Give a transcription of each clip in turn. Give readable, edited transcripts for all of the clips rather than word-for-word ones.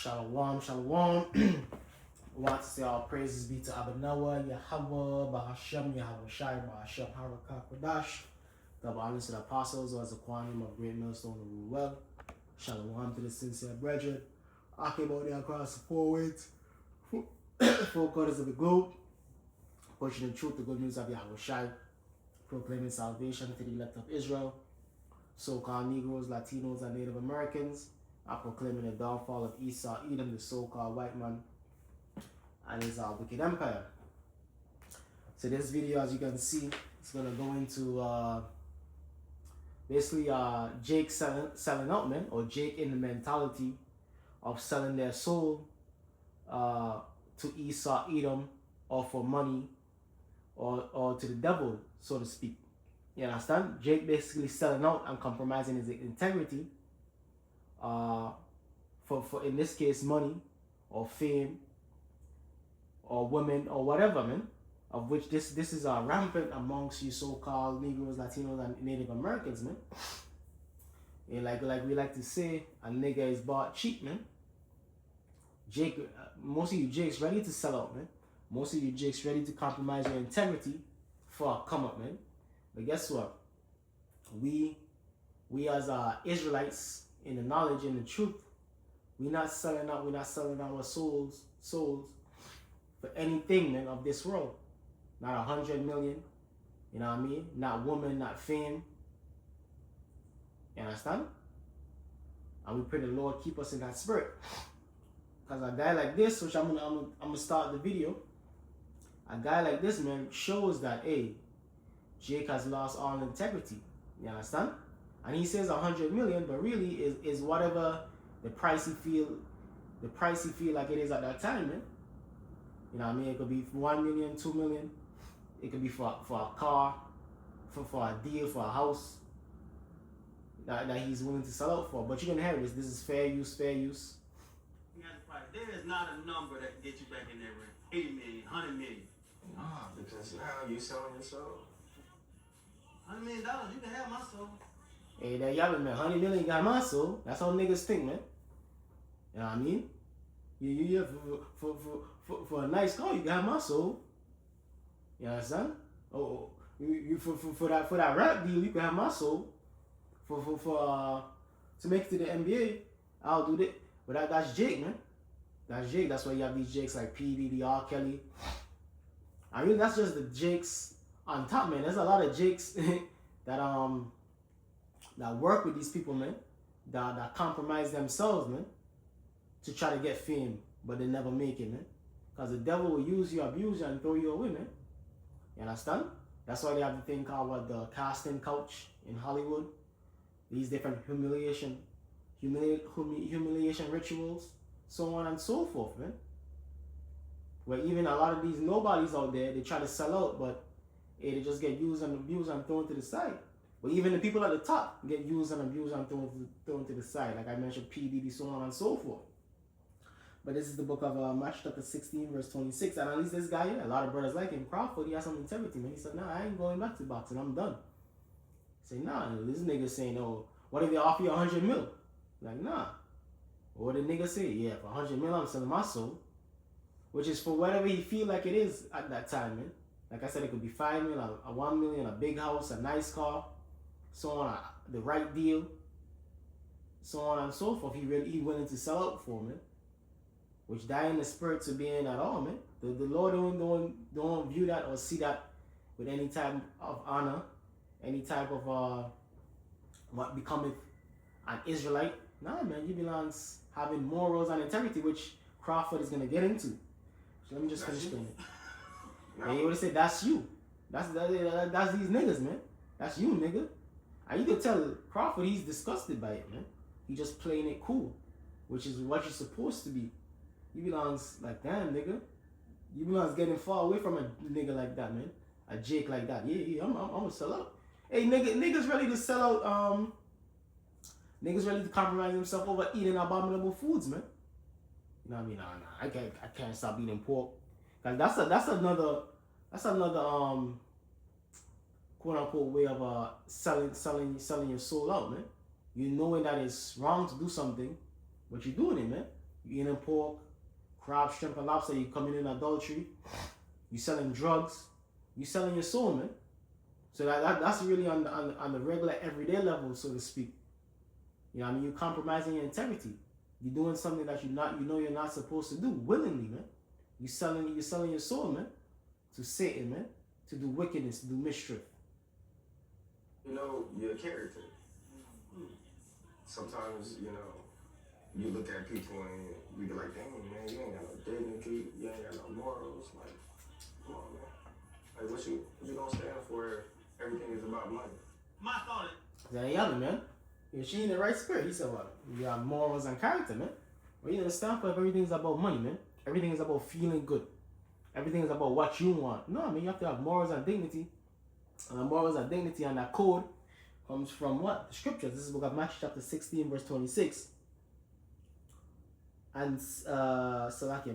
Shalom, shalom. We want to say all praises be to Abanawa, Yahweh, Bahashem, Yahweh Shai, Bahashem, Harakah, Kodash. Double honors to the apostles, or as a quantum of great millstone to rule well. Shalom to the sincere brethren. I came out there across the four winds, four corners of the globe, pushing the truth, the good news of Yahweh Shai, proclaiming salvation to the elect of Israel, so-called Negroes, Latinos, and Native Americans. I'm proclaiming the downfall of Esau, Edom, the so-called white man, and his wicked empire. So this video, as you can see, it's gonna go into basically Jake selling out, man, or Jake in the mentality of selling their soul to Esau, Edom, or for money, or to the devil, so to speak. You understand? Jake basically selling out and compromising his integrity for in this case money or fame or women or whatever, man, of which this is rampant amongst you so-called Negroes, Latinos, and Native Americans, man. And like we like to say, a nigga is bought cheap, man. Jake, most of you Jakes ready to sell out, man. Most of you Jakes ready to compromise your integrity for a come up, man. But guess what? We as Israelites in the knowledge and the truth, we're not selling out our souls for anything, man, of this world. Not 100 million, you know what I mean? Not woman, not fame. You understand? And we pray the Lord keep us in that spirit. Because a guy like this, which I'm gonna start the video, a guy like this, man, shows that, hey, Jake has lost all integrity. You understand? And he says 100 million, but really is whatever the price he feel like it is at that time, man. You know what I mean? It could be 1 million, 2 million. It could be for a car, for a deal, for a house that he's willing to sell out for. But you can hear this. This is fair use, fair use. There is not a number that can get you back in there with 80 million, 100 million. Ah, because how you selling your soul? $100 million, you can have my soul. Hey, that y'all man, 100 million got my soul. That's how niggas think, man. You know what I mean? You for a nice car, you got my soul. You understand? Oh, you for that rap deal, you can have my soul. For to make it to the NBA, I'll do that. But that's Jake, man. That's Jake. That's why you have these Jakes like P. Diddy, R. Kelly. I mean, that's just the Jakes on top, man. There's a lot of Jakes that work with these people, man. That compromise themselves, man, to try to get fame, but they never make it, man. Because the devil will use you, abuse you, and throw you away, man. You understand? That's why they have the thing called the casting couch in Hollywood. These different humiliation rituals, so on and so forth, man. Where even a lot of these nobodies out there, they try to sell out, but they just get used and abused and thrown to the side. But even the people at the top get used and abused and thrown to the side. Like I mentioned, P. Diddy, so on and so forth. But this is the book of Matthew chapter 16, verse 26. And at least this guy, a lot of brothers like him, Crawford, he has some integrity, man. He said, nah, I ain't going back to boxing. I'm done. Say, nah, this nigga saying, oh, what if they offer you 100 mil? Like, nah. What did the nigga say? Yeah, for 100 mil, I'm selling my soul. Which is for whatever he feel like it is at that time, man. Like I said, it could be 5 million, a 1 million, a big house, a nice car, so on, the right deal, so on and so forth. He willing to sell out for, man. Which die in the spirit to be in at all, man. The Lord don't view that or see that with any type of honor, any type of what becometh an Israelite. Nah, man, you belongs having morals and integrity, which Crawford is gonna get into. So let me just finish doing it. No. And you would have said, that's you. That's these niggas, man. That's you, nigga. And you can tell Crawford, he's disgusted by it, man. He just playing it cool, which is what you're supposed to be. You belongs like, damn, nigga. You belongs getting far away from a nigga like that, man. A Jake like that. Yeah, I'm gonna sell out. Hey, niggas ready to sell out, niggas ready to compromise themselves over eating abominable foods, man. You know what I mean? Nah, I can't stop eating pork. Like that's another quote unquote way of selling your soul out, man. You knowing that it's wrong to do something, but you're doing it, man. You eating pork, crab, shrimp, and lobster. You coming in adultery. You selling drugs. You selling your soul, man. So that's really on the regular everyday level, so to speak. You know what I mean? You compromising your integrity. You're doing something that you're not supposed to do willingly, man. You selling your soul, man, to Satan, man, to do wickedness, to do mischief. You know, your character. Sometimes, you know, you look at people and you be like, dang, man, you ain't got no dignity, you ain't got no morals. Like, come on, man. Like, what you gonna stand for if everything is about money? My thought is, That other man, she in the right spirit. He said, what? You got morals and character, man. Well, you understand for if everything's about money, man. Everything is about feeling good. Everything is about what you want. No, I mean, you have to have morals and dignity. And the morals and dignity and that code comes from what? The scriptures. This is the book of Matthew chapter 16, verse 26. And,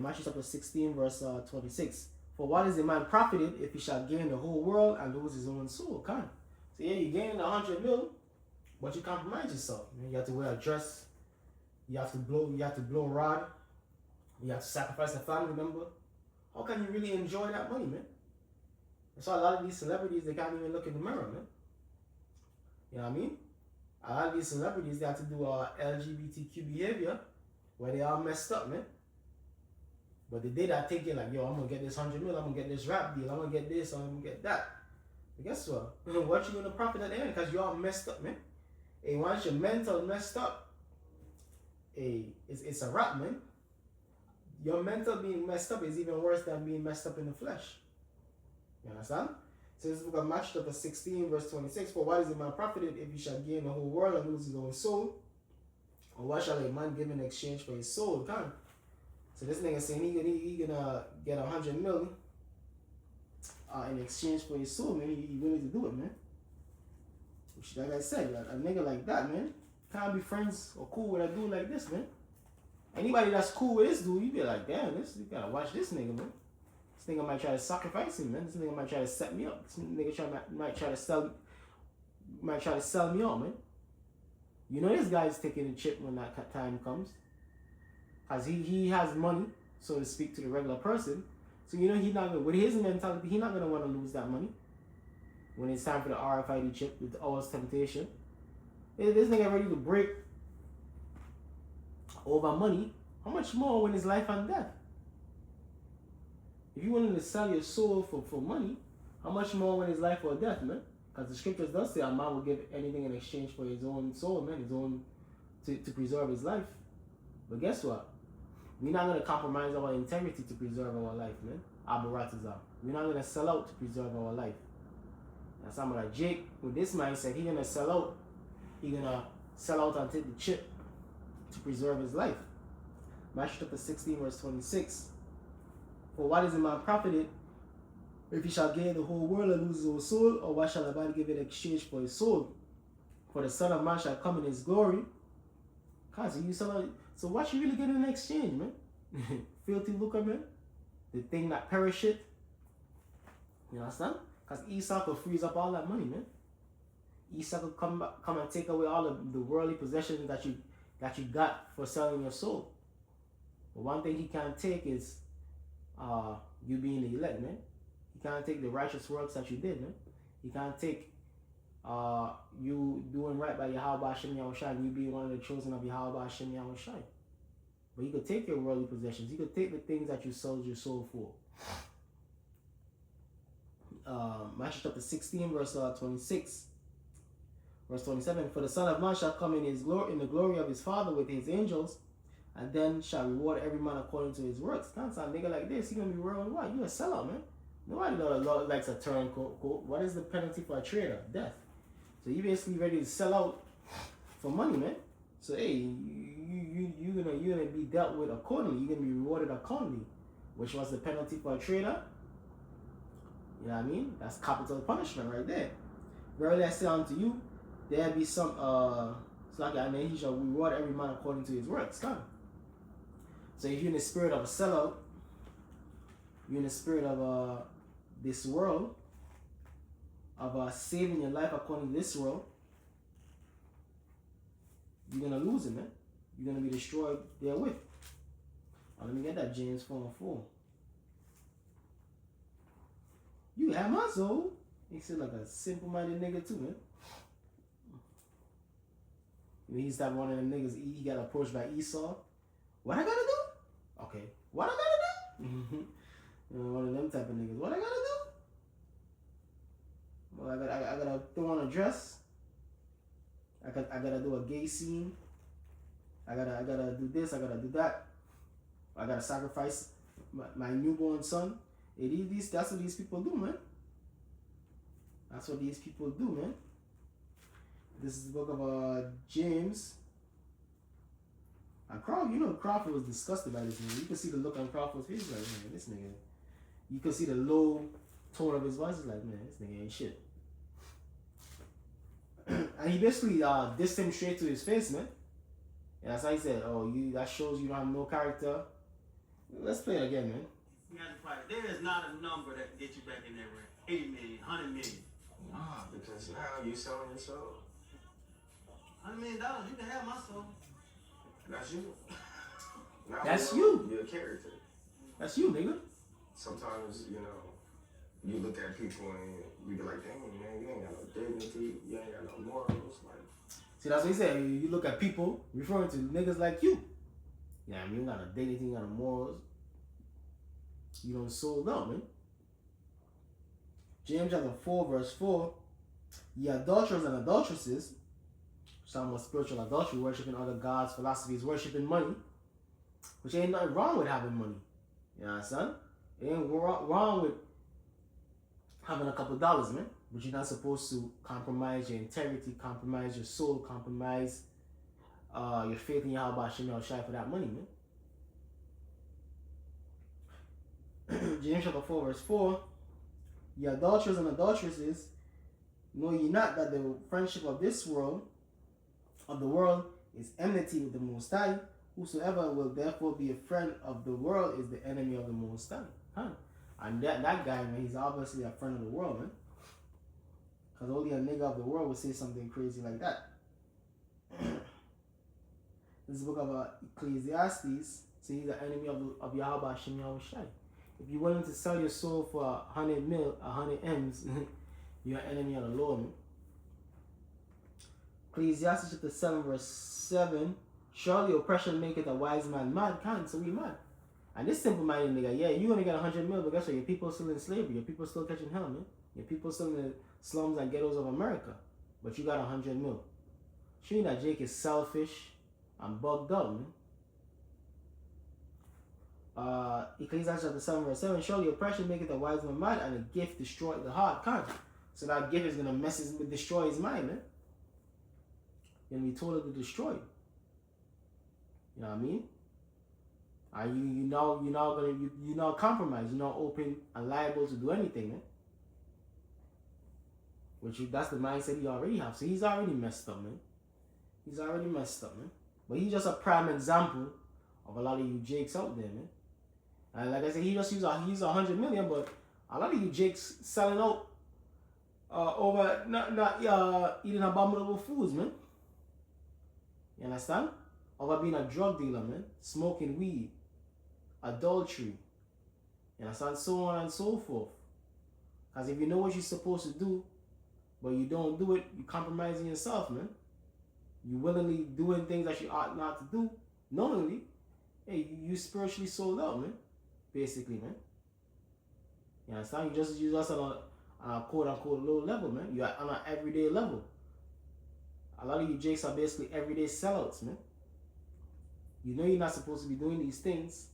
Matthew chapter 16, verse 26. For what is a man profited if he shall gain the whole world and lose his own soul? Kind. So yeah, you gain 100 mil, but you compromise yourself. You have to wear a dress. You have to blow rod. You have to sacrifice a family member. How can you really enjoy that money, man? That's why a lot of these celebrities, they can't even look in the mirror, man. You know what I mean? A lot of these celebrities, they have to do LGBTQ behavior where they all messed up, man. But they did that thinking like, yo, I'm going to get this 100 mil, I'm going to get this rap deal, I'm going to get this, I'm going to get that. But guess what? What you going to profit at the end? Because you all messed up, man. Hey, once your mental messed up, hey, it's a wrap, man. Your mental being messed up is even worse than being messed up in the flesh. You understand? So this book of Matthew chapter 16, verse 26. For what is a man profited if he shall gain the whole world and lose his own soul? Or what shall a man give in exchange for his soul? Come. So this nigga saying he gonna get 100 million in exchange for his soul, man. He willing to do it, man. Which, like I said, a nigga like that, man, can't be friends or cool with a dude like this, man. Anybody that's cool with this dude, you be like, damn, you gotta watch this nigga, man. This nigga might try to sacrifice him, man. This nigga might try to set me up. This nigga might try to sell me out, man. You know this guy's taking a chip when that time comes. Cause he has money, so to speak, to the regular person. So you know he's not gonna, with his mentality, he's not gonna want to lose that money when it's time for the RFID chip with Hour's Temptation. This nigga ready to break over money. How much more when it's life and death? If you willing to sell your soul for money, how much more when it's life or death, man? Because the scriptures does say a man will give anything in exchange for his own soul, man, his own to preserve his life. But guess what? We're not gonna compromise our integrity to preserve our life, man. Abaratazam. We're not gonna sell out to preserve our life. Now someone like Jake, with this mindset, he's gonna sell out. He's gonna sell out and take the chip to preserve his life. Matthew chapter 16, verse 26. For what is a man profited if he shall gain the whole world and lose his own soul? Or what shall a man give in exchange for his soul? For the Son of Man shall come in his glory. So what you really get in exchange, man? Filthy lucre, man. The thing that perisheth. You understand? Because Esau could freeze up all that money, man. Esau could come and take away all the worldly possessions that you got for selling your soul. But one thing he can't take is you being the elect, man. He can't take the righteous works that you did, man. He can't take you doing right by Yahweh Hashem Yahushai and you being one of the chosen of Yahweh Hashem Yahushai. But he could take your worldly possessions. He could take the things that you sold your soul for. Matthew chapter 16, verse 26. Verse 27. For the Son of Man shall come in his glory, in the glory of his Father with his angels, and then shall reward every man according to his works. Can't sound nigga like this. He gonna be world what? You a sellout, man. Nobody likes a turncoat. What is the penalty for a traitor? Death. So you basically ready to sell out for money, man. So hey, you're gonna be dealt with accordingly. You're gonna be rewarded accordingly. Which was the penalty for a traitor? You know what I mean? That's capital punishment right there. Verily I say unto you, there be some and then he shall reward every man according to his works. Come. So if you're in the spirit of a sellout, you're in the spirit of this world, of saving your life according to this world, you're gonna lose it, man. You're gonna be destroyed therewith. Oh, let me get that James 4:4. You have my soul. He said like a simple-minded nigga too, man. When he's that one of them niggas, he got approached by Esau. What I gotta do? Okay. What I gotta do? One of them type of niggas. What I gotta do? Well, I gotta throw on a dress. I gotta do a gay scene. I gotta do this. I gotta do that. I gotta sacrifice my newborn son. That's what these people do, man. That's what these people do, man. This is the book of James. And Crawford was disgusted by this nigga. You can see the look on Crawford's face, like, man, this nigga. You can see the low tone of his voice. It's like, man, this nigga ain't shit. And he basically dissed him straight to his face, man. And that's how he said, oh, that shows you don't have no character. Let's play it again, man. There is not a number that can get you back in that ring. 80 million, 100 million. Nah, because now you selling your soul. $100 million, you can have my soul. That's you. Now That's you. you. You're a character. That's you, nigga. Sometimes, you look at people and you be like, dang, man, you ain't got no dignity. You ain't got no morals. Like, See, that's what he said. You look at people referring to niggas like you. Yeah, I mean, you got no dignity, you got no morals. You don't sold out, man. James chapter 4, verse 4. Ye adulterers and adulteresses, some with spiritual adultery, worshiping other gods, philosophies, worshiping money, which ain't nothing wrong with having money. You know what I'm saying? It ain't wrong with having a couple dollars, man. But you're not supposed to compromise your integrity, compromise your soul, compromise your faith in Yahweh Hashem Shai for that money, man. James chapter 4, verse 4. Ye adulterers and adulteresses, know ye not that the friendship of this world, of the world, is enmity with the Most High? Whosoever will therefore be a friend of the world is the enemy of the Most High. Huh? And that guy, man, he's obviously a friend of the world, man. Because only a nigga of the world would say something crazy like that. This is the book of Ecclesiastes. So he's an enemy of Yahweh Hashem Yahweh Shai. If you're willing to sell your soul for 100 M's, you're an enemy of the Lord, man. Ecclesiastes chapter 7, verse 7. Surely oppression maketh a wise man mad. So we mad. And this simple-minded nigga, yeah, you gonna get 100 mil, but guess what? Your people still in slavery. Your people still catching hell, man. Your people still in the slums and ghettos of America. But you got 100 mil. Showing that Jake is selfish and bugged up, man. Ecclesiastes chapter 7, verse 7. Surely oppression maketh a wise man mad, and a gift destroy the heart. So that gift is gonna destroy his mind, man. You're gonna be told to destroy. You know what I mean? You're not compromised. You're not open and liable to do anything, man. That's the mindset he already have. So he's already messed up, man. But he's just a prime example of a lot of you Jakes out there, man. And like I said, he's 100 million, but a lot of you Jakes selling out over not eating abominable foods, man. You understand? Over being a drug dealer, man. Smoking weed. Adultery. You understand? So on and so forth. Because if you know what you're supposed to do, but you don't do it, you're compromising yourself, man. You willingly doing things that you ought not to do, knowingly. Hey, you spiritually sold out, man. Basically, man. You understand? You just on a quote-unquote low level, man. You're on an everyday level. A lot of you Jakes are basically everyday sellouts, man. You know you're not supposed to be doing these things.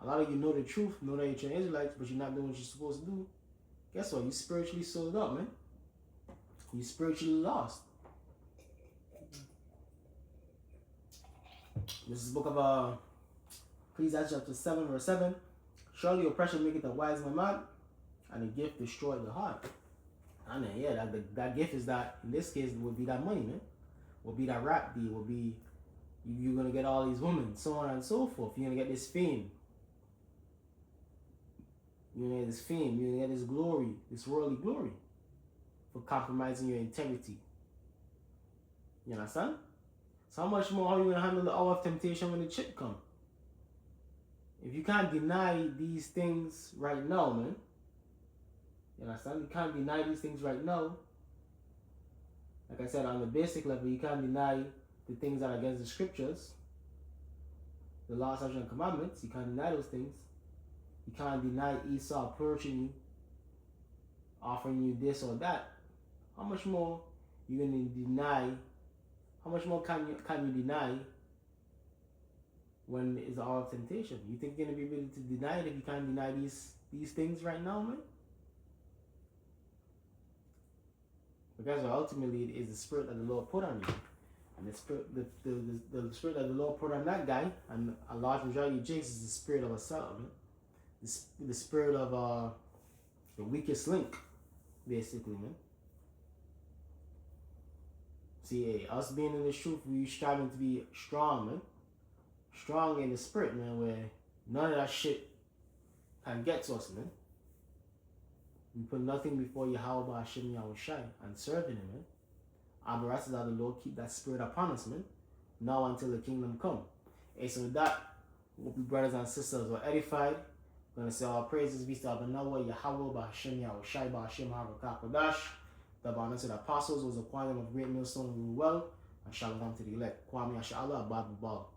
A lot of you know the truth, know that you're true Israelites, but you're not doing what you're supposed to do. Guess what? You spiritually sold up, man. You spiritually lost. This is the book of Ecclesiastes chapter 7, verse 7. Surely oppression maketh a wise man mad, and a gift destroy the heart. I mean, yeah, that gift is that, in this case, would be that money, man. Would be that rap deal, would be you're going to get all these women, so on and so forth. You're going to get this fame. You're going to get this fame. You're going to get this glory, this worldly glory, for compromising your integrity. You understand? So how much more are you going to handle the hour of temptation when the chip come? if you can't deny these things right now, man, you understand? You can't deny these things right now. Like I said, on the basic level, you can't deny the things that are against the scriptures, the law, statutes, and commandments. You can't deny those things. You can't deny Esau approaching you, offering you this or that. How much more you gonna deny? How much more can you deny when it's all of temptation? You think you're gonna be able to deny it if you can't deny these things right now, man? Because ultimately it is the spirit that the Lord put on you. And the spirit that the Lord put on that guy, and a large majority of James, is the spirit of a self, man. The spirit of the weakest link, basically, man. See, hey, us being in this truth, we striving to be strong, man. Strong in the spirit, man, where none of that shit can get to us, man. We put nothing before Yahweh Hashem Yahushai and serving him, man. Our rest is that the Lord keep that spirit upon us, man. Now until the kingdom come. Hey, so with that, hope you brothers and sisters were edified. We're going to say all praises be to Abanawa, Yahweh, Hashem Yahushai, Hashem Harakakadash. The abundance of the apostles was a quantum of great millstone rule well, and shalom to the elect. Kwame Ashala, Babu Bal.